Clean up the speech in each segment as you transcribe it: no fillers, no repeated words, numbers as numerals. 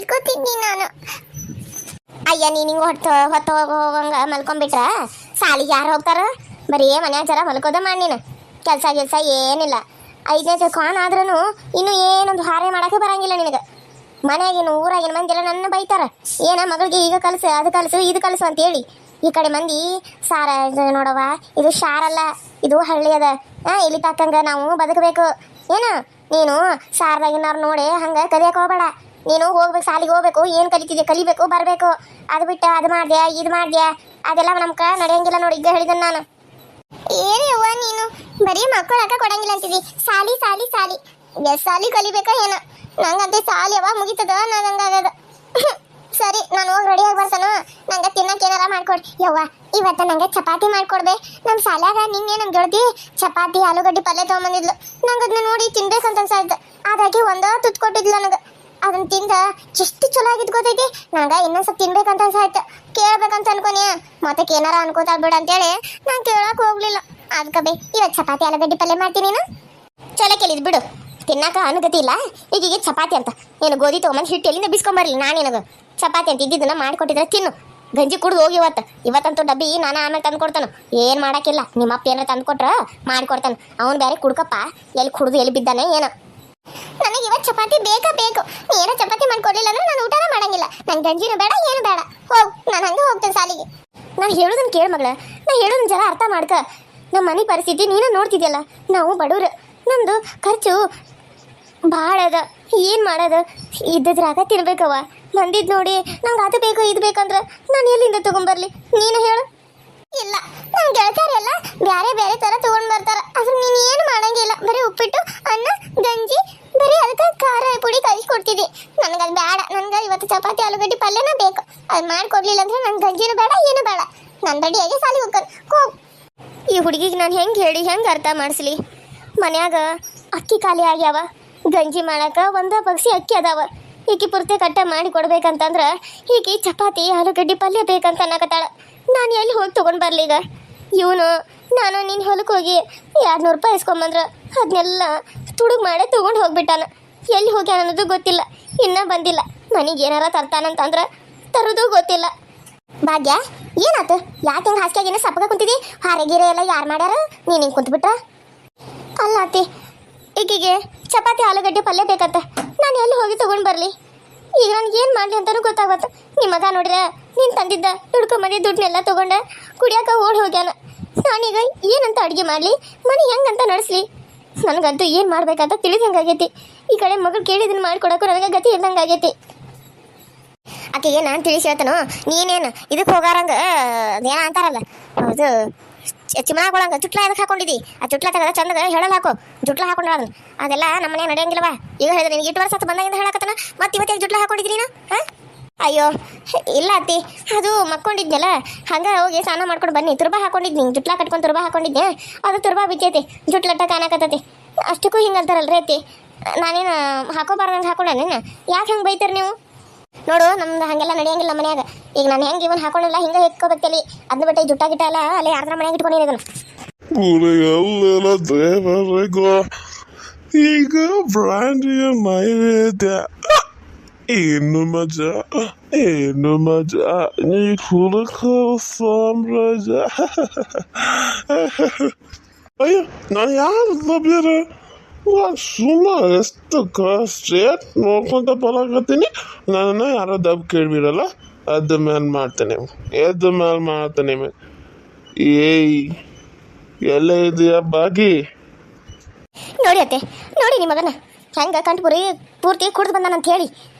ಮಲ್ಕೋತೀನಿ ನಾನು. ಅಯ್ಯ ನೀನು ಹಿಂಗೆ ಹೊತ್ತು ಹೋಗಂಗ ಮಲ್ಕೊಂಡ್ಬಿಟ್ರ ಸಾಲಿಗೆ ಯಾರು ಹೋಗ್ತಾರ? ಬರೀ ಮನ್ಯಾಗ ಜರ ಮಲ್ಕೋದ ಮಾಡಿ ನೀನು. ಕೆಲಸ ಏನಿಲ್ಲ. 5ನೇ ಕಾನ್ ಆದ್ರೂ ಇನ್ನು ಏನೊಂದು ಹಾರೆ ಮಾಡೋಕೆ ಬರಂಗಿಲ್ಲ ನಿನಗೆ. ಮನೆಯಾಗಿನ ಊರಾಗಿನ ಮಂದಿ ಎಲ್ಲ ನನ್ನ ಬೈತಾರ, ಏನ ಮಗಳಿಗೆ ಈಗ ಕಲಸು ಅದು ಕಲಸು ಇದು ಕಲಸು ಅಂತೇಳಿ. ಈ ಕಡೆ ಮಂದಿ ಸಾರ ನೋಡವ, ಇದು ಶಾರಲ್ಲ, ಇದು ಹಳ್ಳಿ ಅದ. ಇಲ್ಲಿ ತಕ್ಕಂಗ ನಾವು ಬದುಕಬೇಕು. ಏನು ನೀನು ಸಾರದಾಗಿನವ್ರು ನೋಡಿ ಹಂಗೆ ಕಲಿಯಕ್ಕೆ ಹೋಗಬೇಡ. ನೀನು ಹೋಗ್ಬೇಕು, ಸಾಲಿಗೆ ಹೋಗ್ಬೇಕು, ಏನು ಕಲಿತಿದ್ದೆ ಕಲಿಬೇಕು, ಬರಬೇಕು. ಅದು ಬಿಟ್ಟು ಅದು ಮಾಡ್ದ್ಯಾ ಇದು ಮಾಡ್ದ್ಯಾ ಅದೆಲ್ಲ ನಮ್ಗೆ ನಡೆಯಂಗಿಲ್ಲ ನೋಡಿ. ಈಗ ಹೇಳಿದನು ನಾನು. ಏನಿವ್ವ ನೀನು ಬರೀ ಮಕ್ಕಳು ಅಕ್ಕ ಕೊಡಂಗಿಲ್ಲ ಅಂತಿದ್ದಿ. ಸಾಲಿ ಸಾಲಿ ಸಾಲಿ ಎಷ್ಟು ಸಾಲಿ ಕಲಿಬೇಕಾ ಏನೋ. ನಂಗಂತೆ ಸಾಲಿ ಯಾವಾಗ ಮುಗಿತದ ನಂಗಾಗದ. ಸರಿ ನಾನು ಹೋಗಿ ರೆಡಿಯಾಗಿ ಬರ್ತಾನ. ನಂಗೆ ತಿನ್ನಕ್ಕೆ ಏನಾರ ಮಾಡ್ಕೊಡಿ. ಯವ್ವ ಇವತ್ತು ನಂಗೆ ಚಪಾತಿ ಮಾಡ್ಕೊಡ್ಬೇ. ನಮ್ಮ ಸಾಲ್ಯಾಗ ನಿನ್ನೆ ನಮ್ಮ ಗೆಳತಿ ಚಪಾತಿ ಆಲೂಗಡ್ಡೆ ಪಲ್ಯ ತೊಗೊಂಬಂದಿದ್ಲು. ನಂಗೆ ಅದನ್ನ ನೋಡಿ ತಿನ್ಬೇಕಂತ ಅನ್ಸಾಯ್ತು. ಅದಾಗಿ ಒಂದ ತುತ್ತು ಕೊಟ್ಟಿದ್ಲು ನನಗೆ. ಅದನ್ನ ತಿಂದ ಎಷ್ಟು ಚಲೋ ಆಗಿದ್ದು ಗೊತ್ತೈತಿ. ನಂಗೆ ಇನ್ನೊಂದು ಸ್ವಲ್ಪ ತಿನ್ಬೇಕಂತ ಅನ್ಸಾಯ್ತು. ಕೇಳ್ಬೇಕಂತ ಅನ್ಕೊನಿ ಮತ್ತೆ ಏನಾರ ಅನ್ಕೋತಾ ಬಿಡ ಅಂತೇಳಿ ನಾನು ಕೇಳಕ್ಕೆ ಹೋಗ್ಲಿಲ್ಲ. ಅದಕ್ಕೆ ಬೇ ಇವತ್ತು ಚಪಾತಿ ಆಲೂಗಡ್ಡೆ ಪಲ್ಯ ಮಾಡ್ತೀನಿ. ನೀನು ಚಲೋ ಕೇಳಿದ್ ಬಿಡು. ತಿನ್ನಾಕ ಅನುಗತಿ ಇಲ್ಲ. ಈಗೀಗ ಚಪಾತಿ ಅಂತ ಏನು ಗೋಧಿ ತೊಗೊಂಬಂದು ಹಿಟ್ಟು ಎಲ್ಲಿಂದ ಬಿಸ್ಕೊಂಬರ್ಲಿ. ನಾನು ನಿನಗೆ ಚಪಾತಿ ಅಂತ ಇದ್ದಿದ್ದನ್ನ ಮಾಡಿಕೊಟ್ಟಿದ್ರೆ ತಿನ್ನು. ಗಂಜಿ ಕುಡ್ದು ಹೋಗಿ ಇವತ್ತಂತೂ ಡಬ್ಬಿ ನಾನು ಆಮೇಲೆ ತಂದು ಕೊಡ್ತಾನು. ಏನು ಮಾಡೋಕ್ಕಿಲ್ಲ. ನಿಮ್ಮಪ್ಪ ಏನಾರ ತಂದು ಕೊಟ್ರ ಮಾಡಿಕೊಡ್ತಾನೆ. ಅವ್ನು ಬೇರೆ ಕುಡ್ಕಪ್ಪ ಎಲ್ಲಿ ಕುಡ್ದು ಎಲ್ಲಿ ಬಿದ್ದಾನೆ ಏನೋ. ನನಗೆ ಇವತ್ತು ಚಪಾತಿ ಬೇಕು. ನೀ ಏನೋ ಚಪಾತಿ ಮಾಡ್ಕೊಡ್ಲಿಲ್ಲ ಅಂದ್ರೆ ನಾನು ಊಟನೇ ಮಾಡಂಗಿಲ್ಲ. ನಂಗೆ ಗಂಜಿನೂ ಬೇಡ ಏನು ಬೇಡ. ಹೋಗು, ನಾನು ಹಂಗೆ ಹೋಗ್ತೇನೆ ಸಾಲಿಗೆ. ನಾನು ಹೇಳೋದನ್ನ ಕೇಳು ಮಗಳ. ನಾನು ಹೇಳೋದನ್ನ ಜರ ಅರ್ಥ ಮಾಡ್ಕ. ನಮ್ಮ ಮನೆ ಪರಿಸ್ಥಿತಿ ನೀನು ನೋಡ್ತಿದ್ಯಲ್ಲ. ನಾವು ಬಡವ್ರು. ನಮ್ಮದು ಖರ್ಚು ಭಾಳ ಅದ. ಏನು ಮಾಡೋದು? ಇದ್ದದ್ರಾಗ ತಿನ್ಬೇಕವ. ಮಂದಿದ್ ನೋಡಿ ನಂಗೆ ಅದು ಬೇಕು ಇದು ಬೇಕಂದ್ರೆ ನಾನು ಎಲ್ಲಿಂದ ತೊಗೊಂಬರ್ಲಿ ನೀನು ಹೇಳು? ಇಲ್ಲ ನಮ್ಮ ಗೆಳತಿಯರೆಲ್ಲ ಬೇರೆ ಥರ ತೊಗೊಂಡು ಬರ್ತಾರ. ಅದ್ರ ನೀನು ಏನು ಮಾಡಂಗಿಲ್ಲ. ಬರೀ ಉಪ್ಪಿಟ್ಟು ಅನ್ನ ಗಂಜಿ ಬರೀ ಅದಕ್ಕೆ ಖಾರ ಪುಡಿ ಕಲಿಸಿ ಕೊಡ್ತಿದ್ದಿ. ನನಗೆ ಅದು ಬೇಡ. ನನಗೆ ಇವತ್ತು ಚಪಾತಿ ಆಲೂಗಡ್ಡೆ ಪಲ್ಯನ ಬೇಕು. ಅದು ಮಾಡಿಕೊಡ್ಲಿಲ್ಲ ಅಂದ್ರೆ ನಂಗೆ ಗಂಜಿನೂ ಬೇಡ ಏನು ಬೇಡ. ನಾನು ರೆಡಿಯಾಗಿ ಸಾಲಿಗೆ ಹೋಗ್ತಾನೆ. ಈ ಹುಡುಗಿಗೆ ನಾನು ಹೆಂಗೆ ಅರ್ಥ ಮಾಡಿಸ್ಲಿ? ಮನ್ಯಾಗ ಅಕ್ಕಿ ಖಾಲಿ ಆಗ್ಯಾವ. ಗಂಜಿ ಮಾಡಕ್ಕೆ ಒಂದ ಬಗ್ಸಿ ಅಕ್ಕಿ ಅದಾವ. ಈಕಿ ಪೂರ್ತಿ ಕಟ್ಟ ಮಾಡಿ ಕೊಡ್ಬೇಕಂತಂದ್ರೆ ಈಕಿ ಚಪಾತಿ ಆಲೂಗಡ್ಡೆ ಪಲ್ಯ ಬೇಕಂತ ಅನ್ನಕತ್ತಾಳ. ನಾನು ಎಲ್ಲಿ ಹೋಗಿ ತೊಗೊಂಡು ಬರಲಿ ಈಗ? ಇವನು ನಾನು ನೀನು ಹೊಲಕ್ಕೆ ಹೋಗಿ 200 ರೂಪಾಯಿ ಇಸ್ಕೊಂಬಂದ್ರೆ ಅದನ್ನೆಲ್ಲ ತುಡುಗು ಮಾಡೇ ತೊಗೊಂಡು ಹೋಗ್ಬಿಟ್ಟಾನ. ಎಲ್ಲಿ ಹೋಗ್ಯಾನ ಅನ್ನೋದು ಗೊತ್ತಿಲ್ಲ. ಇನ್ನೂ ಬಂದಿಲ್ಲ. ಮನೆಗೆ ಏನಾರ ತರ್ತಾನಂತಂದ್ರೆ ತರೋದು ಗೊತ್ತಿಲ್ಲ. ಭಾಗ್ಯ ಏನಾಯ್ತು? ಯಾಕೆ ಹಿಂಗೆ ಹಾಸಿಗೆಗೇನೆ ಸಪ್ಪಗ ಕುಂತಿದ್ದಿ? ಹಾರೆಗೀರೆ ಎಲ್ಲ ಯಾರು ಮಾಡ್ಯಾರ? ನೀನು ಹಿಂಗೆ ಕುಂತ್ಬಿಟ್ರ? ಅಲ್ಲ ಅತ್ತಿ, ಈಗಿಗೆ ಚಪಾತಿ ಆಲೂಗಡ್ಡೆ ಪಲ್ಯ ಬೇಕಂತ. ನಾನು ಎಲ್ಲಿ ಹೋಗಿ ತೊಗೊಂಡು ಬರಲಿ? ಈಗ ನನಗೆ ಏನು ಮಾಡಲಿ ಅಂತಲೂ ಗೊತ್ತಾಗತ್ತ. ನಿಮ್ಮ ಮಗ ನೋಡ್ರೆ ನೀನು ತಂದಿದ್ದ ದುಡ್ಕೊಂಬಂದಿ ದುಡ್ಡನ್ನೆಲ್ಲ ತೊಗೊಂಡೆ ಕುಡಿಯೋಕೆ ಓಡಿ ಹೋಗ್ಯಾನ. ನಾನೀಗ ಏನಂತ ಅಡುಗೆ ಮಾಡಲಿ? ಮನೆ ಹೆಂಗಂತ ನಡೆಸಲಿ? ನನಗಂತೂ ಏನು ಮಾಡ್ಬೇಕಂತ ತಿಳಿದಂಗಾಗೈತಿ. ಈ ಕಡೆ ಮಗಳು ಕೇಳಿದನ್ನು ಮಾಡಿಕೊಡೋಕ್ಕೂ ನನಗೆ ಗತಿ ಇಲ್ದಂಗಾಗೈತಿ. ಆಕೆಗೆ ನಾನು ತಿಳಿಸಿ ಹೇಳ್ತಾನೋ, ನೀನೇನು ಇದಕ್ಕೆ ಹೋಗಾರಂಗ ಅದೇನ ಅಂತಾರಲ್ಲ, ಅದು ಚಿಮಣಾಕೊಳಂಗ ಚುಟ್ಲ ಅದಕ್ಕೆ ಹಾಕೊಂಡಿದ್ದಿ. ಆ ಚುಟ್ಲ ತೆಗೆದ ಚಂದಗ ಹೇಳಲ್ಲ ಹಾಕೋ. ಜುಟ್ಲ ಹಾಕೊಂಡ್ರ ಅದೆಲ್ಲ ನಮ್ಮನೆ ನಡೆಯಂಗಿಲ್ಲವ. ಈಗ ಹೇಳಿದ್ರೆ ನಿನಗೆ 8 ವರ್ಷ ಬಂದಾಗಿಂದ ಹೇಳಕತ್ತನ. ಮತ್ತೆ ಇವತ್ತೇ ಜುಟ್ಲ ಹಾಕೊಂಡಿದ್ರಿ ನೀನು? ಹಾಂ ಅಯ್ಯೋ ಇಲ್ಲ ಅತ್ತಿ, ಅದು ಮಕ್ಕೊಂಡಿದ್ನಲ್ಲ ಹಂಗೆ ಹೋಗಿ ಸ್ನಾನ ಮಾಡ್ಕೊಂಡು ಬನ್ನಿ. ತುರ್ಬಾ ಹಾಕೊಂಡಿದ್ನಿ, ಜುಟ್ಲ ಕಟ್ಕೊಂಡು ತುರ್ಬಾ ಹಾಕೊಂಡಿದ್ದೆ. ಅದು ತುರ್ಬಾ ಬಿದ್ದೈತಿ, ಜುಟ್ಲಟ್ಟ ಕಾಣಕತ್ತೈತಿ. ಅಷ್ಟಕ್ಕೂ ಹಿಂಗೆ ಅಂತಾರಲ್ರಿ ಅತ್ತಿ. ನಾನೇನು ಹಾಕೋಬಾರ್ದಂಗೆ ಹಾಕೊಂಡೆ. ನೀನು ಯಾಕೆ ಹಂಗೆ ಬೈತಾರೆ ನೀವು? ನೋಡು ನಮ್ದು ಹಾಗೆಲ್ಲ ನಡೆಯಂಗಿಲ್ಲ ಮನ್ಯಾಗ. ಈಗ ನಾನು ಹೆಂಗೆ ಇವನು ಹಾಕೊಂಡಿಲ್ಲ ಹಿಂಗೆ ಹೆಕ್ಕೋಬೇಕಲ್ಲಿ. ಅದನ್ನ ಬಿಟ್ಟು ಜುಟ್ಟ ಗಿಟ್ಟ ಎಲ್ಲ ಅಲ್ಲೇ ಯಾರ್ದ್ರ ಮನೆಯಾಗ ಇಟ್ಕೊಂಡಿದ್ದೀನಿ. ಈಗ ಬ್ರಾಂಡಿಯ ನೈವೇದ್ಯ. ಏನು ಮಜಾ ನೀ ಹುಡುಕ ಸಾಮ್ರಾಜ್ಯ. ಅಯ್ಯೋ ನಾನು ಯಾರು ಬೇರೆ ಸುಮ್ಮನೆ ಎಷ್ಟು ಸ್ಟ್ರೇಟ್ ನೋಡ್ಕೊಂತ ಬರಕತ್ತೀನಿ. ನನ್ನ ಯಾರೋ ದಬ್ಬ ಕೇಳ್ಬಿಡಲ್ಲ. ಎದ್ದ ಮೇಲೆ ಮಾಡ್ತಾನೆ. ಏಯ್ ಎಲ್ಲ ಇದೆಯಾ ಬಾಗಿ? ನೋಡಿ ಅತ್ತೆ, ನೋಡಿ ನಿಮ್ಮ ಮಗನ ಹೆಂಗೆ ಪೂರ್ತಿ ಕುಡ್ದು ಬಂದಾನಂತ ಹೇಳಿ.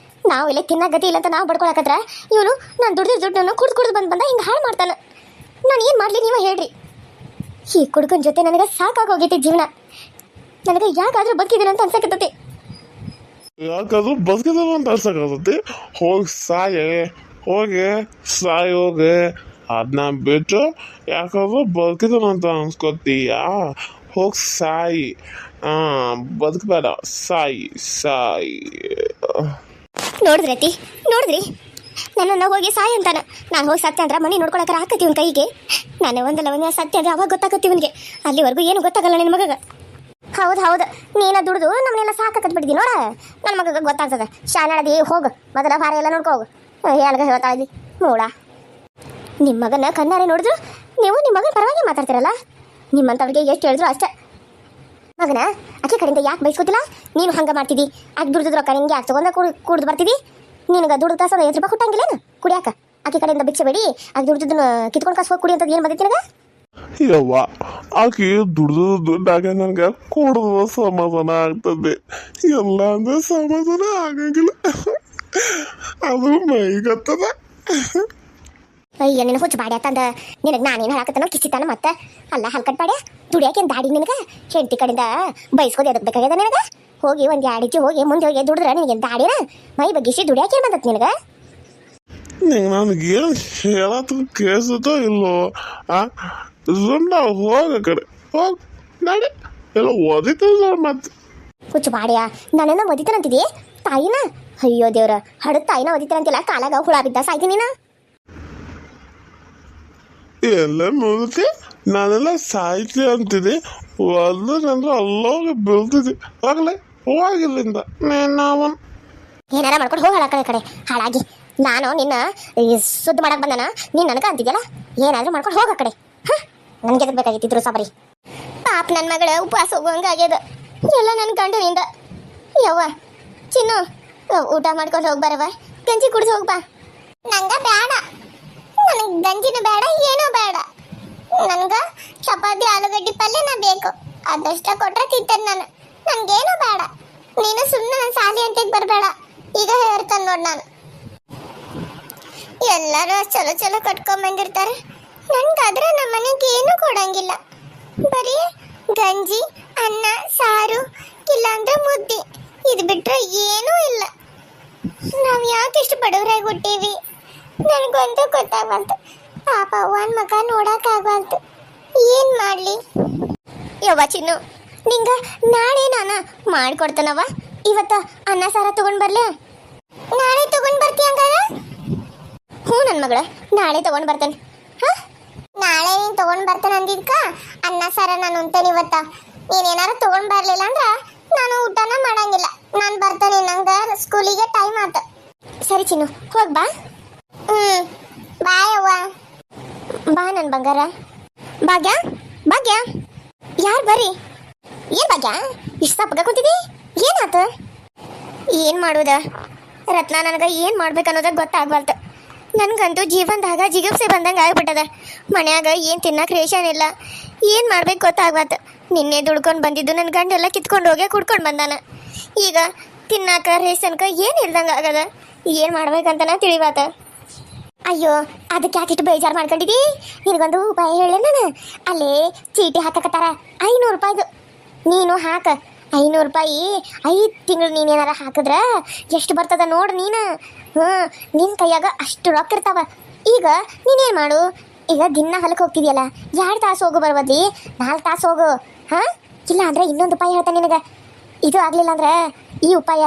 ನಾವು ಇಲ್ಲಿ ತಿನ್ನೋ ಗತಿ ಇಲ್ಲ ಅಂತ ನಾವು ಬಡ್ಕೊಳಕತ್ರ ಇವನು ನಾನು ದುಡ್ಡನ್ನು ಕುಡ್ದು ಬಂದ ಹಿಂಗೆ ಹಾಳು ಮಾಡ್ತಾನೆ. ನಾನು ಏನು ಮಾಡಲಿ ನೀವೇ ಹೇಳ್ರಿ? ಈ ಕುಡ್ಕನ ಜೊತೆ ನನಗೆ ಸಾಕಾಗೋಗೈತಿ ಜೀವನ. ನನಗೆ ಯಾಕಾದ್ರೂ ಬದುಕಿದ್ದೀರ ಅಂತ ಅನ್ಸಕತ್ತೈತಿ. ಯಾಕಾದ್ರೂ ಬದುಕಿದ್ರು ಅಂತ ಅನ್ಸಕತ್ತೈತಿ? ಹೋಗಿ ಹೋಗಿ ಅದನ್ನ ಬಿಟ್ಟು ಯಾಕಾದ್ರೂ ಬದುಕಿದ್ರು ಅಂತ ಅನ್ಸ್ಕೊತೀಯಾ? ಹೋಗಿ ಸಾಯಿ. ಬದುಕಬೇಡ, ಸಾಯಿ. ನೋಡಿದ್ರಿ ನನ್ನನ್ನು ಹೋಗಿ ಸಾಯಿ ಅಂತಾನ. ನಾನು ಹೋಗಿ ಸತ್ಯ ಅಂದ್ರೆ ಮನೆ ನೋಡ್ಕೊಳಕ್ಕಾರ ಹಾಕತ್ತಿ ಇವನ್ ಕೈಗೆ. ನಾನು ಒಂದಲ್ಲ ಸತ್ಯ ಅಂದ್ರೆ ಅವಾಗ ಗೊತ್ತಾಗತ್ತಿ ಇವನಿಗೆ. ಅಲ್ಲಿವರೆಗೂ ಏನು ಗೊತ್ತಾಗಲ್ಲ ನಿನ್ನ ಮಗಗ. ಹೌದು ಹೌದು, ನೀನ ದುಡ್ದು ನಮ್ಮನ್ನೆಲ್ಲ ಸಾಕತ್ ಬಿಟ್ಟಿದಿ ನೋಡ. ನನ್ನ ಮಗ ಗೊತ್ತಾಗ್ತದ. ಶಾಣದಿ ಹೋಗು, ಮೊದಲ ಭಾರ ಎಲ್ಲ ನೋಡ್ಕೋ ಹೋಗು. ಹೇಳ್ಗ ಹೇಳ್ತಾ ಇದ್ದಿ ಮೂಡ. ನಿಮ್ಮ ಮಗನ ಕಣ್ಣಾರೆ ನೋಡಿದ್ರು ನೀವು ನಿಮ್ಮ ಮಗನ ಪರವಾಗಿ ಮಾತಾಡ್ತಿರಲ್ಲ. ನಿಮ್ಮಂಥವ್ರಿಗೆ ಎಷ್ಟು ಹೇಳಿದ್ರು ಅಷ್ಟೇ. ಮಗನ ಆಕೆ ಕಡೆಯಿಂದ ಯಾಕೆ ಬೈಸ್ಕೊತಿಲ್ಲ? ನೀನು ಹಂಗೆ ಮಾಡ್ತಿದ್ದಿ. ಆಕೆ ದುಡ್ದು ರೊಕ್ಕ ನಿಂಗೆ ಯಾಕೆ ತಗೊಂಡ ಕುಡ್ದು ಬರ್ತಿದ್ದಿ? ನಿನಗೆ ದುಡ್ಡು ಕಾಸು 50 ರೂಪಾಯಿ ಕೊಟ್ಟಂಗಿಲ್ಲೇನು ಕುಡಿಯಾಕ? ಆಕೆ ಕಡೆಯಿಂದ ಭಿಕ್ಷೆ ಬೇಡಿ ಆಕೆ ದುಡ್ದನ್ನ ಕಿತ್ಕೊಂಡು ಕಾಸು ಹೋಗಿ ಕುಡಿ ಅಂತದ್ದು ಏನು ಬಂದೈತಿ ನಿನಗೆ? ಯವ್ವ ಆಕೆ ದುಡ್ದು ದುಡ್ಡಾಗ ನನಗೆ ಕೊಡುವ ಸಮಾಧಾನ ಆಗ್ತದೆ. ಎಲ್ಲ ಅಂದ್ರೆ ಸಮಾಧಾನ ಆಗಂಗಿಲ್ಲ, ಅದು ಮೈಗತ್ತದ. ಅಯ್ಯ ನಿನ್ನ ಹುಚ್ಚು ಬಾಡಿ ಅಂತಂದ ನಿನಗೆ ನಾನೇನು ಹೇಳಕತ್ತನೋ ಕಿಸಿತಾನ ಮತ್ತೆ. ಅಲ್ಲ ಹಲ್ಕಟ್ ಬಾಡ್ಯ ದುಡಿಯಾಕೇನು ದಾಡಿ ನಿನಗೆ? ಹೆಂಡತಿ ಕಡೆಯಿಂದ ಬೈಸ್ಕೋದು ಎದಕ್ಕೆ ಬೇಕಾಗ್ಯದ ನಿನಗೆ? ಹೋಗಿ ಒಂದು ಎರಡಿಚ್ಚು ಹೋಗಿ ಮುಂದೆ ಹೋಗಿ ದುಡಿದ್ರೆ ನಿನಗೆ ದಾಡಿನ ಮೈ ಬಗ್ಗಿಸಿ ದುಡಿಯಾಕೇನು ಬಂದತ್ ನಿನಗೆ? ನನಗೇನು ಹೇಳತ್ತ ಕೇಳಿಸುತ್ತೋ ಇಲ್ಲೋ? ಸುಮ್ಮನೆ ಹೋಗ ಕಡೆ ಹೋಗಿ ನಡೆ, ಎಲ್ಲ ಓದಿತದ ಮತ್ತೆ. ಹುಚ್ಚು ಬಾಡ್ಯ ನನ್ನನ್ನು ಒದಿತಾನಂತಿದಿ ತಾಯಿನ? ಅಯ್ಯೋ ದೇವ್ರ, ಹಡದ ತಾಯಿನ ಒದಿತಾನಂತಿಲ್ಲ, ಕಾಲಾಗ ಹುಳ ಬಿದ್ದ ಸಾಯ್ತಿ ನೀನು. ಎಲ್ಲ ಮುಗಿತಿ ನಾನೆಲ್ಲ ಸಾಯ್ತಿ ಅಂತಿದ್ದೆ, ಒಲ್ಲಂದ್ರೆ ಅಲ್ಲೋಗಿ ಬೀಳ್ತಿದ್ದೆ. ಹೋಗ್ಲೆ ಹೋಗಿಲ್ಲಿಂದ ನಾವನ್ ಏನಾರ ಮಾಡ್ಕೊಂಡು ಹೋಗಿ ಕಡೆ ಕಡೆ ಹಾಳಾಗಿ. ನಾನು ನಿನ್ನ ಸುದ್ದಿ ಮಾಡಕ್ ಬಂದನ, ನೀನು ನನಗೆ ಅಂತಿದ್ಯಲ್ಲ, ಏನಾದರೂ ಮಾಡ್ಕೊಂಡು ಹೋಗ ಕಡೆ. ನನಗೆ ಎದಕ್ಕೆ ಬೇಕಾಗಿತ್ತಿದ್ರು ಸಾಬರಿ. ಪಾಪ ನನ್ನ ಮಗಳ ಉಪವಾಸ ಹೋಗುವಂಗೆ ಆಗ್ಯದ ಎಲ್ಲ ನನ್ನ ಗಂಡನಿಂದ. ಯವ್ವ ಚಿನ್ನು, ಊಟ ಮಾಡ್ಕೊಂಡು ಹೋಗಿ ಬರವ, ಗಂಜಿ ಕುಡಿದು ಹೋಗ್ಬಾ. ನಂಗೆ ಬೇಡ, ನನಗೆ ಗಂಜಿನೂ ಬೇಡ, ಏನೂ ಬೇಡ. ನನಗೆ ಚಪಾತಿ ಆಲೂಗಡ್ಡೆ ಪಲ್ಯನ ಬೇಕು, ಅದಷ್ಟ ಕೊಟ್ರೆ ತಿಂತೇನೆ ನಾನು. ನನಗೇನು ಬೇಡ. ನೀನು ಸುಮ್ಮನೆ ನನ್ನ ಸಾಲಿ ಅಂತೆಗೆ ಬರಬೇಡ, ಈಗ ಹೇಳ್ತಾನೆ ನೋಡಿ. ನಾನು ಎಲ್ಲರೂ ಚಲೋ ಚಲೋ ಕಟ್ಕೊಂಬಂದಿರ್ತಾರೆ, ನನ್ಗಾದ್ರೆ ನಮ್ಮ ಮನೆಗೆ ಏನೂ ಕೊಡಂಗಿಲ್ಲ. ಬರೀ ಗಂಜಿ ಅನ್ನ ಸಾರು ಇಲ್ಲಾಂದ್ರೆ ಮುದ್ದೆ, ಇದು ಬಿಟ್ರೆ ಏನೂ ಇಲ್ಲ. ನಾವು ಯಾಕೆ ಇಷ್ಟು ಬಡವರಾಗಿ ಹುಟ್ಟೀವಿ ನನಗಂತೂ ಗೊತ್ತಾಗಬಾರ್ದು. ಪಾಪ ಅವ್ವನ ಮಗ ನೋಡೋಕ್ಕಾಗಬಾರ್ದು, ಏನು ಮಾಡಲಿ? ಯವ್ವ ಚಿನ್ನು, ನಿಂಗೆ ನಾಳೆ ನಾನು ಮಾಡಿಕೊಡ್ತಾನವ. ಇವತ್ತು ಅನ್ನ ಸಾರ ತಗೊಂಡು ಬರಲೇ? ನಾಳೆ ತಗೊಂಡು ಬರ್ತೀಯ ಹಂಗಾರ? ಹ್ಞೂ ನನ್ನ ಮಗಳ, ನಾಳೆ ತಗೊಂಡು ಬರ್ತೇನೆ. ಹಾಂ, ನಾಳೆ ನೀನು ತಗೊಂಡು ಬರ್ತೇನೆ ಅಂದಿದ್ಕ ಅನ್ನ ಸಾರ ನಾನು ಉಂತೇನೆ ಇವತ್ತ. ನೀನೇನಾರು ತಗೊಂಡು ಬರಲಿಲ್ಲ ಅಂದ್ರೆ ನಾನು ಊಟನ ಮಾಡಂಗಿಲ್ಲ. ನಾನು ಬರ್ತೇನೆ, ನಂಗೆ ಸ್ಕೂಲಿಗೆ ಟೈಮ್ ಆಯ್ತು. ಸರಿ ಚಿನ್ನು, ಹೋಗಿ ಬಾ. ಬಾಯ್ ಅವ್ವ. ಬಾ ನನ್ನ ಬಂಗಾರ. ಭಾಗ್ಯ ಭಾಗ್ಯ, ಯಾರು ಬರ್ರಿ? ಏನು ಭಾಗ್ಯ ಇಷ್ಟು ಸಪ್ಪಗ ಕೂತಿದ್ದಿ? ಏನಾತ? ಏನು ಮಾಡೋದ ರತ್ನ, ನನಗೆ ಏನು ಮಾಡ್ಬೇಕು ಅನ್ನೋದಾಗ ಗೊತ್ತಾಗ್ಬಾರ್ದು. ನನಗಂತೂ ಜೀವನದಾಗ ಜಿಗುಪ್ಸೆ ಬಂದಂಗೆ ಆಗ್ಬಿಟ್ಟದ. ಮನ್ಯಾಗ ಏನು ತಿನ್ನಕ್ಕೆ ರೇಷನ್ ಇಲ್ಲ, ಏನು ಮಾಡ್ಬೇಕು ಗೊತ್ತಾಗ್ಬಾರ್ದು. ನಿನ್ನೆ ದುಡ್ಕೊಂಡು ಬಂದಿದ್ದು ನನ್ನ ಗಂಡೆಲ್ಲ ಕಿತ್ಕೊಂಡು ಹೋಗಿ ಕುಡ್ಕೊಂಡು ಬಂದಾನ. ಈಗ ತಿನ್ನಾಕ ರೇಷನ್ಕ ಏನು ಇಲ್ದಂಗೆ ಆಗದ. ಏನು ಮಾಡ್ಬೇಕಂತನ ತಿಳಿವಾತ. ಅಯ್ಯೋ, ಅದಕ್ಕೆ ಯಾಕಿಷ್ಟು ಬೇಜಾರು ಮಾಡ್ಕೊಂಡಿದ್ದಿ? ನಿನಗೊಂದು ಉಪಾಯ ಹೇಳ ನಾನು. ಅಲ್ಲೇ ಚೀಟಿ ಹಾಕಕತ್ತಾರ 500 ರೂಪಾಯಿದು. ನೀನು ಹಾಕ 500 ರೂಪಾಯಿ. 5 ತಿಂಗಳು ನೀನೇನಾರ ಹಾಕಿದ್ರೆ ಎಷ್ಟು ಬರ್ತದ ನೋಡು ನೀನು. ನಿನ್ನ ಕೈಯಾಗ ಅಷ್ಟು ರೊಕ್ಕ ಇರ್ತಾವ. ಈಗ ನೀನೇನು ಮಾಡು, ಈಗ ದಿನ ಹೊಲಕ್ಕೆ ಹೋಗ್ತಿದ್ಯಲ್ಲ, 2 ತಾಸು ಹೋಗು ಬರುವಲ್ಲಿ 4 ತಾಸು ಹೋಗು. ಹಾಂ, ಇಲ್ಲ ಅಂದರೆ ಇನ್ನೊಂದು ಉಪಾಯ ಹೇಳ್ತಾನೆ ನಿನಗೆ. ಇದು ಆಗಲಿಲ್ಲ ಅಂದ್ರೆ ಈ ಉಪಾಯ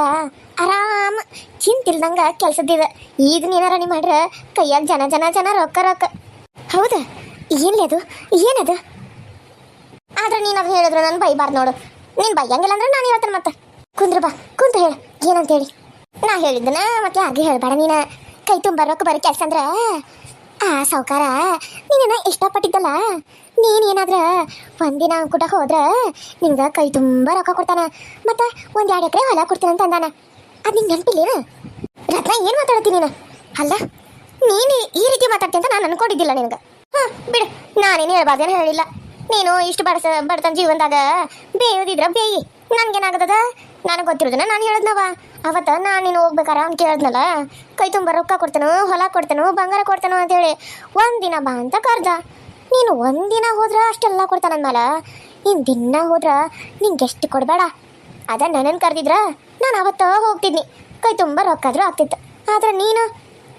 ಆರಾಮ ಚಿಂತಿಲ್ದಂಗೆ ಕೆಲಸದಿದೆ. ಈಗ ನೀನಾರ ನೀವು ಮಾಡ್ರೆ ಕೈಯಾಗ ಜನ ರೊಕ್ಕ. ಹೌದಾ? ಏನ್ಲಿ ಅದು? ಏನದು? ಆದ್ರೆ ನೀನು ಅದು ಹೇಳಿದ್ರು ನಾನು ಬೈಬಾರ್ದು ನೋಡು. ನೀನು ಬೈಯಂಗಿಲ್ಲ ಅಂದ್ರೆ ನಾನು ಹೇಳ್ತೇನೆ. ಮತ್ತೆ ಕುಂದ್ರ ಬಾ, ಕುಂತ ಹೇಳು ಏನಂತೇಳಿ. ನಾ ಹೇಳಿದ್ದನ ಮತ್ತೆ ಯಾರಿಗೆ ಹೇಳಬೇಡ. ನೀನು ಕೈ ತುಂಬ ರೊಕ್ಕ ಬರೋ ಕೆಲಸ ಅಂದ್ರೆ ಆ ಸಾವುಕಾರ ನೀನೇನ ಇಷ್ಟಪಟ್ಟಿದ್ದಲ್ಲ. ನೀನೇನಾದ್ರೆ ಒಂದಿನ ಕೂಟ ಹೋದ್ರೆ ನಿನ್ಗೆ ಕೈ ತುಂಬ ರೊಕ್ಕ ಕೊಡ್ತಾನೆ, ಮತ್ತು 1-2 ಎಕರೆ ಹೊಲ ಕೊಡ್ತೀನಿ ಅಂತ ಅಂದಾನ. ಅದು ನಿಂಗೆ ನೆನಪಿಲ್ಲೇನು? ರತ್ನ, ಏನು ಮಾತಾಡ್ತೀನಿ ನೀನು? ಅಲ್ಲ, ನೀನು ಈ ರೀತಿ ಮಾತಾಡ್ತೀನಿ ಅಂತ ನಾನು ಅನ್ಕೊಂಡಿದ್ದಿಲ್ಲ ನಿನಗೆ. ಹಾಂ ಬಿಡು, ನಾನೇನು ಹೇಳ್ಬಾರ್ದೇನು ಹೇಳಿಲ್ಲ. ನೀನು ಇಷ್ಟು ಬಡತನ ಜೀವನದಾಗ ಬೇಯೋದಿದ್ರೆ ಬೇಯಿ, ನನಗೇನಾಗದ? ನನಗೆ ಗೊತ್ತಿರೋದನ್ನ ನಾನು ಹೇಳಿದ್ನವ. ಅವತ್ತು ನಾನು ನೀನು ಹೋಗ್ಬೇಕಾರ ಅವ್ನು ಕೇಳಿದ್ನಲ್ಲ, ಕೈ ತುಂಬ ರೊಕ್ಕ ಕೊಡ್ತೇನೋ, ಹೊಲ ಕೊಡ್ತೇನೋ, ಬಂಗಾರ ಕೊಡ್ತೇನೋ ಅಂತೇಳಿ. ಒಂದಿನ ಬಾ ಅಂತ ಕರ್ದ. ನೀನು ಒಂದಿನ ಹೋದ್ರೆ ಅಷ್ಟೆಲ್ಲ ಕೊಡ್ತಾನಂದ್ಮೇಲೆ ನೀನು ದಿನ ಹೋದ್ರೆ ನಿಂಗೆ ಎಷ್ಟು ಕೊಡಬೇಡ. ಅದ ನನ್ನನ್ನು ಕರೆದಿದ್ರ ನಾನು ಅವತ್ತು ಹೋಗ್ತಿದ್ನಿ, ಕೈ ತುಂಬ ರೊಕ್ಕಾದ್ರೂ ಆಗ್ತಿತ್ತು. ಆದ್ರೆ ನೀನು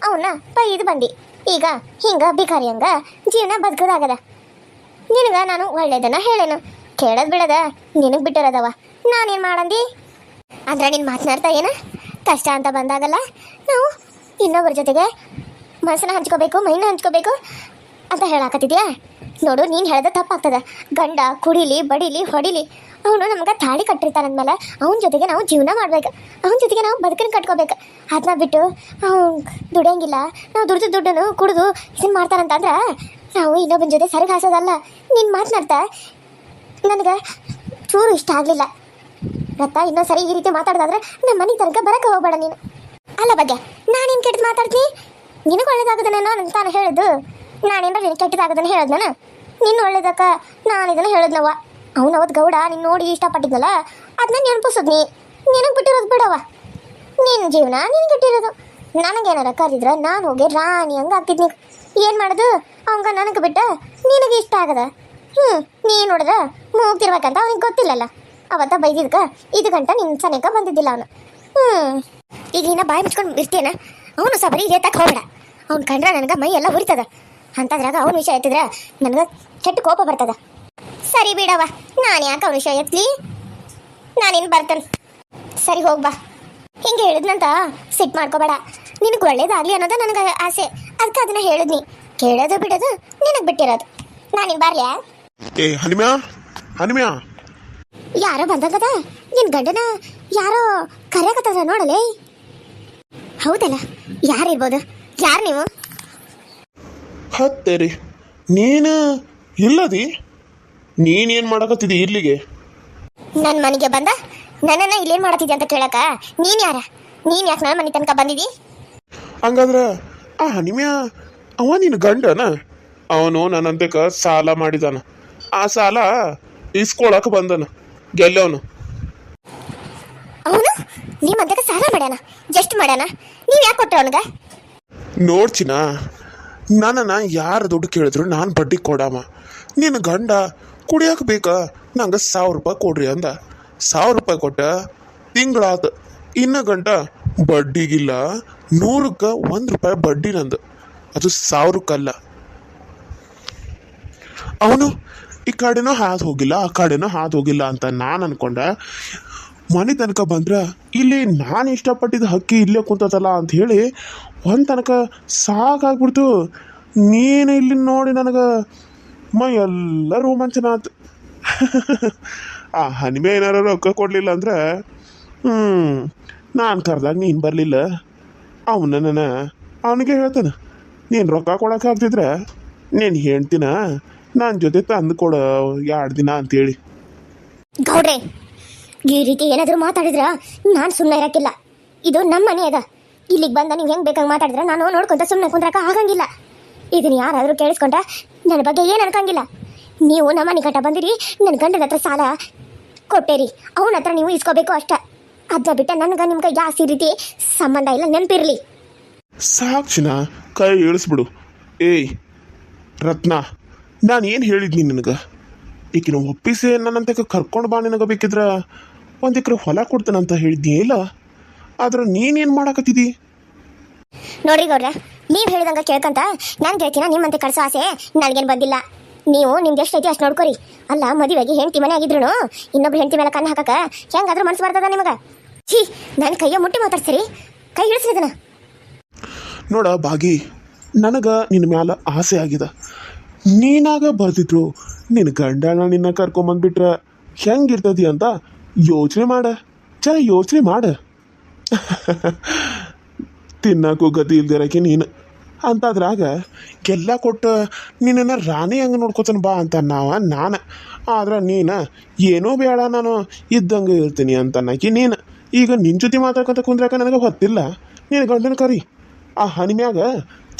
ಅವನ್ನ ಬೈದು ಬಂದು ಈಗ ಹಿಂಗೆ ಭಿಕಾರಿ ಹಂಗೆ ಜೀವನ ಬದುಕೋದಾಗದ. ನಿನಗೆ ನಾನು ಒಳ್ಳೇದನ್ನ ಹೇಳೇನು, ಕೇಳೋದು ಬಿಡದ ನಿನಗೆ ಬಿಟ್ಟಿರೋದವ. ನಾನೇನು ಮಾಡಂದಿ? ಅಂದ್ರೆ ನೀನು ಮಾತನಾಡ್ತಾ ಏನ ಕಷ್ಟ ಅಂತ ಬಂದಾಗಲ್ಲ ನಾವು ಇನ್ನೊಬ್ಬರ ಜೊತೆಗೆ ಮನಸ್ಸನ್ನ ಹಂಚ್ಕೋಬೇಕು, ಮೈನ ಹಂಚ್ಕೋಬೇಕು ಅಂತ ಹೇಳಾಕತ್ತಿದ್ಯಾ? ನೋಡು, ನೀನು ಹೇಳ್ದೆ ತಪ್ಪಾಗ್ತದೆ. ಗಂಡ ಕುಡಿಲಿ, ಬಡಿಲಿ, ಹೊಡಿಲಿ, ಅವನು ನಮ್ಗೆ ತಾಳಿ ಕಟ್ಟಿರ್ತಾರಂದ್ಮೇಲೆ ಅವನ ಜೊತೆಗೆ ನಾವು ಜೀವನ ಮಾಡ್ಬೇಕು, ಅವನ ಜೊತೆಗೆ ನಾವು ಬದುಕನ್ನು ಕಟ್ಕೋಬೇಕು. ಅದನ್ನ ಬಿಟ್ಟು ಅವ್ನು ದುಡಿಯಂಗಿಲ್ಲ, ನಾವು ದುಡ್ಡನ್ನು ಕುಡಿದು ಇದನ್ನು ಮಾಡ್ತಾರಂತಂದ್ರೆ ನಾವು ಇನ್ನೊಬ್ಬನ ಜೊತೆ ಸರಿಗೆ ಹಾಸೋದಲ್ಲ. ನೀನು ಮಾತನಾಡ್ತಾ ನನಗೆ ಚೂರು ಇಷ್ಟ ಆಗಲಿಲ್ಲ ಗೊತ್ತಾ. ಇನ್ನೊಂದ್ಸರಿ ಈ ರೀತಿ ಮಾತಾಡ್ದಾದ್ರೆ ನಮ್ಮ ಮನೆ ತನಕ ಬರೋಕೆ ಹೋಗ್ಬೇಡ ನೀನು. ಅಲ್ಲ ಬಗ್ಗೆ ನಾನೇನು ಕೆಟ್ಟದ್ದು ಮಾತಾಡ್ತೀನಿ? ನಿನಗೆ ಒಳ್ಳೇದಾಗದನೇನೋ ನಾನು ಹೇಳಿದ್ದು, ನಾನೇನಾರ ನಿನಗೆ ಕೆಟ್ಟದಾಗದನ್ನು ಹೇಳೋದು ನಾನು. ನಿನ್ನ ಒಳ್ಳೇದಕ್ಕ ನಾನು ಇದನ್ನು ಹೇಳಿದ್ನವ. ಅವನು ಅವತ್ತು ಗೌಡ ನೀನು ನೋಡಿ ಇಷ್ಟಪಟ್ಟಿದ್ನಲ್ಲ ಅದನ್ನ ನೆನಪಿಸೋದು ನಿನಗೆ ಬಿಟ್ಟಿರೋದು ಬಿಡವ. ನಿನ್ನ ಜೀವನ ನಿನಗೆ ಬಿಟ್ಟಿರೋದು. ನನಗೇನಾರ ಕರೆದಿದ್ರೆ ನಾನು ಹೋಗಿ ರಾಣಿ ಹಂಗೆ ಆಗ್ತಿದ್ನಿ. ಏನು ಮಾಡೋದು ಅವಂಗ ನನಗೆ ಬಿಟ್ಟ ನಿನಗೆ ಇಷ್ಟ ಆಗದ. ನೀನು ನೋಡಿದ್ರೆ ಮೂಗ್ತಿರ್ಬೇಕಂತ ಅವನಿಗೆ ಗೊತ್ತಿಲ್ಲಲ್ಲ. ಅವತ್ತ ಬೈದಿದ್ಕ ಇದು ಗಂಟ ನಿನ್ನ ಸನೇಕ ಬಂದಿದ್ದಿಲ್ಲ ಅವನು. ಈಗ ನೀನು ಬಾಯಿ ಮುಚ್ಕೊಂಡು ಇರ್ತೇನ. ಅವನು ಸಹ ಬರೀ ಇದೇ ತಕ್ಕ ಹೋಗಬೇಡ. ಅವ್ನು ಕಂಡ್ರೆ ನನಗೆ ಮೈ ಎಲ್ಲ ಉರಿತದ. ಅಂತದ್ರಾಗ ಅವನ ವಿಷಯ ಎತ್ತಿದ್ರೆ ನನಗೆ ಕೆಟ್ಟ ಕೋಪ ಬರ್ತದ. ಸರಿ ಬಿಡವ, ನಾನು ಯಾಕೆ ಅವನ ವಿಷಯ ಎತ್ತಲಿ, ನಾನೇನು ಬರ್ತೇನೆ. ಸರಿ ಹೋಗ್ಬಾ. ಹಿಂಗೆ ಹೇಳಿದ್ನಂತ ಸಿಟ್ಟು ಮಾಡ್ಕೋಬೇಡ. ನಿನಗೆ ಒಳ್ಳೇದಾಗಲಿ ಅನ್ನೋದು ನನಗೆ ಆಸೆ, ಅದಕ್ಕೆ ಅದನ್ನ ಹೇಳಿದ್ನಿ. ಕೇಳೋದು ಬಿಡೋದು ನಿನಗೆ ಬಿಟ್ಟಿರೋದು. ನಾನಿನ್ ಬರ್ಲ್ಯಾ? ಏ ಹನಿಮ್ಯಾ, ಹನಿಮ್ಯಾ, ಯಾರೋ ಬಂದಂಗದ. ನಿನ್ ಗಂಡನ ಯಾರೋ ಕರೆಯಕತ್ತದ ನೋಡಲೇ. ಹೌದಲ್ಲ, ಯಾರಿರ್ಬೋದು? ಯಾರು ನೀವು? ಹತ್ತೇರಿ ನೀನು ಇಲ್ಲದಿ, ನೀನೇನು ಮಾಡಕತ್ತಿದ್ದಿ ಇಲ್ಲಿಗೆ? ನನ್ನ ಮನೆಗೆ ಬಂದ ನನ್ನನ್ನು ಇಲ್ಲೇನು ಮಾಡತ್ತಿದ್ದೆ ಅಂತ ಕೇಳಕ ನೀನು ಯಾರ? ನೀನು ಯಾಕೆ ನನ್ನ ಮನೆ ತನಕ ಬಂದಿದ್ದಿ? ಹಂಗಾದ್ರೆ ಆ ಹನಿಮ್ಯಾ ಅವ ನಿನ್ನ ಗಂಡನ? ಅವನು ನನ್ನಂತೆಕ ಸಾಲ ಮಾಡಿದಾನ. ಆ ಸಾಲ ಇಸ್ಕೊಳಕ್ಕೆ ಬಂದನ, ಗೆಲ್ಲವನು. ಅವನು ನಿಮ್ಮಂತಕ ಸಾಲ ಮಾಡ್ಯಾನ? ಎಷ್ಟು ಮಾಡ್ಯಾನ? ನೀವು ಯಾಕೆ ಕೊಟ್ರ ಅವನಿಗೆ? ನೋಡ್ಚಿನ, ನನ್ನನ್ನು ಯಾರು ದುಡ್ಡು ಕೇಳಿದ್ರು ನಾನು ಬಡ್ಡಿ ಕೊಡಾಮ. ನಿನ್ನ ಗಂಡ ಕುಡಿಯಕ್ಕೆ ಬೇಕಾ ನಂಗೆ 1000 ರೂಪಾಯಿ ಕೊಡ್ರಿ ಅಂದ. 1000 ರೂಪಾಯಿ ಕೊಟ್ಟ ತಿಂಗಳಾತ. ಇನ್ನು ಗಂಟ ಬಡ್ಡಿಗಿಲ್ಲ, 100ಕ್ಕೆ 1 ರೂಪಾಯಿ ಬಡ್ಡಿ ನಂದು. ಅದು 1000ಕ್ಕಲ್ಲ. ಅವನು ಈ ಕಡೆನೂ ಹಾದು ಹೋಗಿಲ್ಲ, ಆ ಕಡೆನೂ ಹಾದು ಹೋಗಿಲ್ಲ ಅಂತ ನಾನು ಅನ್ಕೊಂಡೆ. ಮನೆ ತನಕ ಬಂದ್ರೆ ಇಲ್ಲಿ ನಾನು ಇಷ್ಟಪಟ್ಟಿದ್ದ ಹಕ್ಕಿ ಇಲ್ಲೇ ಕುಂತದಲ್ಲ ಅಂತ ಹೇಳಿ ಒಂದು ತನಕ ಸಾಕಾಗ್ಬಿಡ್ತು. ನೀನು ಇಲ್ಲಿ ನೋಡಿ ನನಗೆ ಮೈ ಎಲ್ಲ ರೋಮಾಂಚನ ಆಯ್ತು. ಆ ಹನಿಮೆ ಏನಾರು ರೊಕ್ಕ ಕೊಡಲಿಲ್ಲ ಅಂದ್ರೆ ನಾನು ಕರೆದಾಗ ನೀನು ಬರಲಿಲ್ಲ. ಅವನಿಗೆ ಹೇಳ್ತಾನೆ, ನೀನು ರೊಕ್ಕ ಕೊಡೋಕೆ ಆಗ್ತಿದ್ರೆ ನೀನು ಹೇಳ್ತೀನ ನನ್ನ ಜೊತೆ ತಂದು ಕೊಡು 2 ದಿನ ಅಂತೇಳಿ. ಗೌಡ್ರೆ, ಈ ರೀತಿ ಏನಾದರೂ ಮಾತಾಡಿದ್ರ ನಾನು ಸುಮ್ಮನೆ ಇರಕ್ಕಿಲ್ಲ. ಇದು ನಮ್ಮ ಮನೆ ಅದ. ಇಲ್ಲಿಗೆ ಬಂದ ನೀವು ಹೆಂಗೆ ಬೇಕಂಗೆ ಮಾತಾಡಿದ್ರೆ ನಾನು ನೋಡ್ಕೊಂತ ಸುಮ್ಮನೆ ಕುಂದ್ರಕ ಆಗಂಗಿಲ್ಲ. ಇದನ್ನ ಯಾರಾದರೂ ಕೇಳಿಸ್ಕೊಂಡ್ರೆ ನನ್ನ ಬಗ್ಗೆ ಏನು ಅನ್ಕಂಗಿಲ್ಲ. ನೀವು ನಮ್ಮ ಮನೆ ಕಟ್ಟ ಬಂದಿರಿ, ನನ್ನ ಗಂಡನ ಹತ್ರ ಸಾಲ ಕೊಟ್ಟೇರಿ, ಅವನ ಹತ್ರ ನೀವು ಇಸ್ಕೋಬೇಕು ಅಷ್ಟ. ಅದ ಬಿಟ್ಟ ನನಗೆ ನಿಮ್ಗೆ ಜಾಸ್ತಿ ರೀತಿ ಸಂಬಂಧ ಇಲ್ಲ, ನೆನಪಿರಲಿ. ಸಾಕ್ಷಿನ ಕೈ ಇಳಿಸ್ಬಿಡು. ಏಯ್ ರತ್ನ, ನಾನು ಏನು ಹೇಳಿದ್ನಿ ನಿನಗೆ? ಈಕಿನ ಒಪ್ಪಿಸಿ ನನ್ನಂತೆ ಕರ್ಕೊಂಡು ಬಾ, ನಿನಗೆ ಬೇಕಿದ್ರೆ 1 ಎಕರೆ ಹೊಲ ಕೊಡ್ತೇನಂತ ಹೇಳಿದ್ನಿ ಇಲ್ಲ. ಆದ್ರೆ ನೀನೇನು ಮಾಡಕತ್ತಿದ್ದಿ? ನೋಡ್ರಿ ಗೌಡ್ರ, ನೀವು ಹೇಳಿದಂಗೆ ಕೇಳ್ಕೊಂತ ನಾನು ಗೆಳ್ತಿನ ನಿಮ್ಮಂತೆ ಕಳ್ಸೋ ಆಸೆ ನನಗೇನು ಬಂದಿಲ್ಲ. ನೀವು ನಿಮ್ಗೆ ಎಷ್ಟು ಐತಿ ಅಷ್ಟು ನೋಡ್ಕೊರಿ. ಅಲ್ಲ, ಮದುವೆಗೆ ಹೆಂಡತಿ ಮನೆ ಆಗಿದ್ರು ಇನ್ನೊಬ್ರು ಹೆಂಡತಿ ಮೇಲೆ ಕಣ್ಣು ಹಾಕಕ್ಕೆ ಹೆಂಗಾದ್ರೂ ಮನಸ್ಸು ಬರ್ತದ ನಿಮಗೆ? ಛೀ, ನನ್ನ ಕೈಯ ಮುಟ್ಟಿ ಮಾತಾಡ್ತೀರಿ, ಕೈ ಇಳಿಸ್ರಿ ಇದನ್ನ. ನೋಡ ಬಾಗಿ, ನನಗೆ ನಿನ್ನ ಮ್ಯಾಲ ಆಸೆ ಆಗಿದೆ. ನೀನಾಗ ಬರ್ತಿದ್ರು ನಿನ್ನ ಗಂಡನ ನಿನ್ನ ಕರ್ಕೊಂಬಂದ್ಬಿಟ್ರೆ ಹೆಂಗಿರ್ತದಿ ಅಂತ ಯೋಚನೆ ಮಾಡ. ತಿನ್ನಕ್ಕೂ ಗತಿ ಇಲ್ದಿರಕ್ಕೆ ನೀನು ಅಂತದ್ರಾಗ ಎಲ್ಲ ಕೊಟ್ಟು ನಿನ್ನನ್ನು ರಾಣಿ ಹಂಗೆ ನೋಡ್ಕೊತಾನೆ ಬಾ ಅಂತ ನಾನು. ಆದ್ರೆ ನೀನು ಏನೋ ಬೇಡ, ನಾನು ಇದ್ದಂಗೆ ಇರ್ತೀನಿ ಅಂತ ಅನ್ನಕ್ಕೆ ನೀನು ಈಗ ನಿನ್ನ ಜೊತೆ ಮಾತಾಡ್ಕೊತ ಕುಂದ್ರಾಕ ನನಗೆ ಹೊತ್ತಿಲ್ಲ. ನೀನು ಗಂಡನ ಕರಿ, ಆ ಹನಿಮ್ಯಾಗ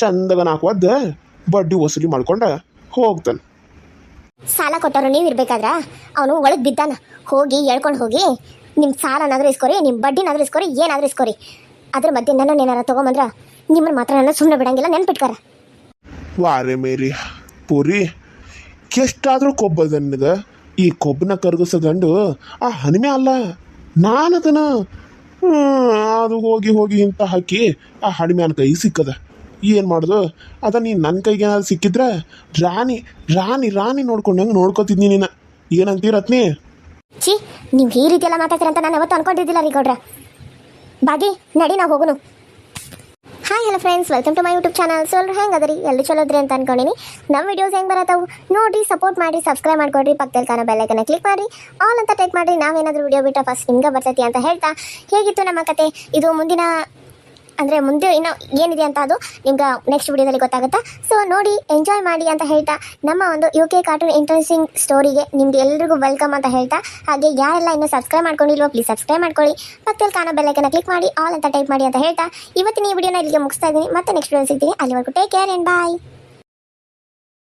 ಚಂದಾಗ 4 ಒದ್ದ ಬಡ್ಡಿ ವಸೂಲಿ ಮಾಡ್ಕೊಂಡ ಹೋಗ್ತಾನೆ. ಸಾಲ ಕೊಟ್ಟವರು ನೀವು ಇರ್ಬೇಕಾದ್ರ ಅವನು ಒಳಗೆ ಬಿದ್ದಾನ. ಹೋಗಿ ಹೇಳ್ಕೊಂಡು ಹೋಗಿ ನಿಮ್ಮ ಸಾಲನಾದ್ರೂ ಇಸ್ಕೊರಿ, ನಿಮ್ಮ ಬಡ್ಡಿನಾದ್ರೂ ಇಸ್ಕೊರಿ, ಏನಾದ್ರೂ ಇಸ್ಕೊರಿ. ಅದ್ರ ಮಧ್ಯೆ ನನ್ನನ್ನು ಏನಾರ ತೊಗೊಂಬಂದ್ರ ನಿಮ್ಮನ್ನು ಮಾತ್ರ ನನ್ನ ಸುಮ್ಮನೆ ಬಿಡಂಗಿಲ್ಲ, ನೆನ್ಪಿಟ್ಕಾರ. ವಾರೆ ಮೇರಿ ಪೂರಿ, ಎಷ್ಟಾದರೂ ಕೊಬ್ಬದ ನನಗೆ. ಈ ಕೊಬ್ಬನ ಕರಗಿಸೋ ಗಂಡು ಆ ಹನಿಮೆ ಅಲ್ಲ, ನಾನು ಅದನ್ನು ಅದು ಹೋಗಿ ಇಂತ ಹಾಕಿ ಆ ಹನಿಮ್ಯಾನ ಕೈ ಸಿಕ್ಕದ. ಏನು ಮಾಡೋದು? ಅದ ನೀನು ನನ್ನ ಕೈಗೆ ಏನಾದ್ರು ಸಿಕ್ಕಿದ್ರೆ ರಾಣಿ ನೋಡ್ಕೊಂಡಂಗೆ ನೋಡ್ಕೊತಿದ್ನಿ ನೀನು. ಏನಂತೀರತ್ನಿ? ಛೀ, ನೀವು ಈ ರೀತಿ ಎಲ್ಲ ಮಾತಾಡ್ತೀರ ಅಂತ ನಾನು ಯಾವತ್ತೂ ಅನ್ಕೊಂಡಿದ್ದಿಲ್ಲ ರೀ ಗೌಡ್ರ. ಬಾಗಿ ನಡಿ, ನಾವು ಹೋಗುನು. ಹಾ hi hello friends, welcome to my YouTube channel. So ಎಲ್ಲರೂ ಹೆಂಗೆ ಅದರಿ, ಎಲ್ಲರೂ ಚಲೋ ಅದ್ರಿ ಅಂತ ಅನ್ಕೊಂಡಿನಿ. ನಮ್ಮ ವಿಡಿಯೋಸ್ ಹೆಂಗೆ ಬರತ್ತವು ನೋಡಿರಿ, ಸಪೋರ್ಟ್ ಮಾಡಿ, ಸಬ್ಸ್ಕ್ರೈಬ್ ಮಾಡ್ಕೊಡ್ರಿ, ಪಕ್ಕದಲ್ಲಿ ಕಾಣೋ ಬೆಲ್ ಐಕನ್ನ ಕ್ಲಿಕ್ ಮಾಡಿ ಆಲ್ ಅಂತ ಟೈಪ್ ಮಾಡಿರಿ. ನಾವೇನಾದರೂ ವಿಡಿಯೋ ಬಿಟ್ಟ ಫಸ್ಟ್ ನಿಮ್ಗೆ ಬರ್ತೈತಿ ಅಂತ ಹೇಳ್ತಾ, ಹೇಗಿತ್ತು ನಮ್ಮ ಕತೆ, ಇದು ಮುಂದಿನ ಅಂದರೆ ಮುಂದೆ ಇನ್ನೂ ಏನಿದೆ ಅಂತ ಅದು ನಿಮ್ಗೆ ನೆಕ್ಸ್ಟ್ ವಿಡಿಯೋದಲ್ಲಿ ಗೊತ್ತಾಗುತ್ತಾ. ಸೊ ನೋಡಿ, ಎಂಜಾಯ್ ಮಾಡಿ ಅಂತ ಹೇಳ್ತಾ, ನಮ್ಮ ಒಂದು UK ಕಾರ್ಟೂನ್ ಇಂಟ್ರೆಸ್ಟಿಂಗ್ ಸ್ಟೋರಿಗೆ ನಿಮ್ಗೆ ಎಲ್ರಿಗೂ ವೆಲ್ಕಮ್ ಅಂತ ಹೇಳ್ತಾ, ಹಾಗೆ ಯಾರೆಲ್ಲ ಇನ್ನೂ ಸಬ್ಸ್ಕ್ರೈಬ್ ಮಾಡ್ಕೊಂಡಿಲ್ವೋ ಪ್ಲೀಸ್ ಸಬ್ಸ್ಕ್ರೈಬ್ ಮಾಡ್ಕೊಳ್ಳಿ, ಪಕ್ಕದಲ್ಲಿ ಕಾಣೋ ಬೆಲ್ ಐಕನ್ನ ಕ್ಲಿಕ್ ಮಾಡಿ ಆಲ್ ಅಂತ ಟೈಪ್ ಮಾಡಿ ಅಂತ ಹೇಳ್ತಾ, ಇವತ್ತಿನ ಈ ವಿಡಿಯೋನ ಇಲ್ಲಿಗೆ ಮುಗಿಸ್ತಾ ಇದ್ದೀನಿ. ಮತ್ತೆ ನೆಕ್ಸ್ಟ್ ವಿಡಿಯೋ ಸಿಗ್ತೀನಿ. ಅಲ್ಲಿವರೆಗೂ ಟೇಕ್ ಕೇರ್ ಆ್ಯಂಡ್ ಬಾಯ್.